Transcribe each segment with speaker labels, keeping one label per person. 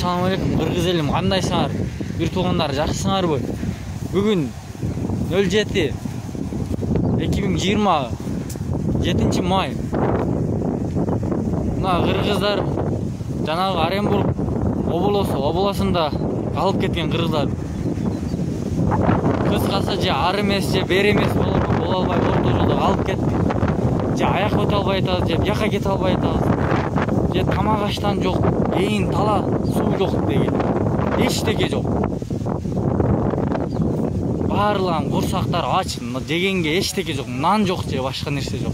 Speaker 1: Assalamu alaikum Kırgız elim, kandайсыңар? Bir туғандар жақсысыңарбы? Бүгін 07-2020 7 май. Мына кыргыздар жанагы Оренбург обласында калып кеткен кыргыздар. Кыскасы же ар эмес же бери эмес боло албай орто жолдо калып кетти. Же аяк өтө албай атабыз, же бияка кете албай атабыз. Же тамак аштан жок, эйин тала суу жок деген. Эчтеке жок. Барлығын курсактар ач, жегенге эчтеке жок, нан жок же башка нерсе жок.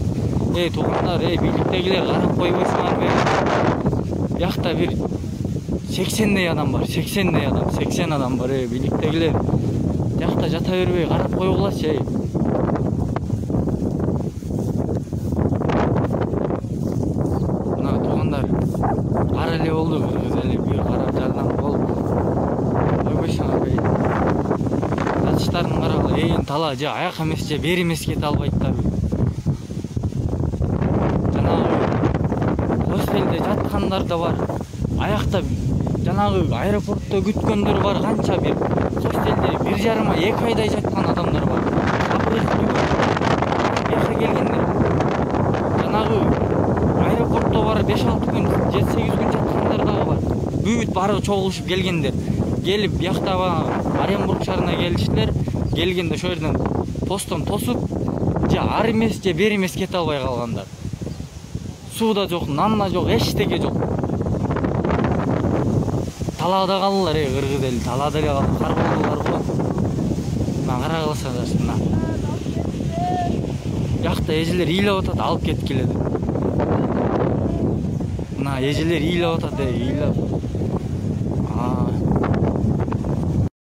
Speaker 1: Туугандар, бийликтегилер карап койбойсуңарбы? Биякта бир 80 адам бар, 80 адам бар, бийликтегилер. Биякта жата бербей карап койгулачы. Мына туугандар кара эле болду, кыргыз эли бир карап жардам болду. Койбойсуңарбы? Атыштарын карагыла, эйин тала же аяк эмес же бери эмес кете албайттар. Hostelде жаткандар да бар. Аякта жанагы аэропортто күткөндөр бар, канча бир. Hostelде 1,5-2 айдай жаткан адамдар бар. Бияка келгендер. Жанагы аэропортто бар 5-6 күн, 7-8 күн жаткандар дагы бар. Бүт бары чогулушуп келгендер. Келип биякта Оренбург шаарына келиштилер. Келгенде ошол жерден постон тосуп, же ар эмес же бери эмес кете албай калгандар. Сууда жок, нанна жок, эчтеке жок. Талаада калдылар, кыргыз эли, талаада эле калып карболдулар го. Мына карагыласаңдар, мына. Биякта эжелер ыйлап атат, алып кеткиле деп. Мына эжелер ыйлап атат, ыйлап.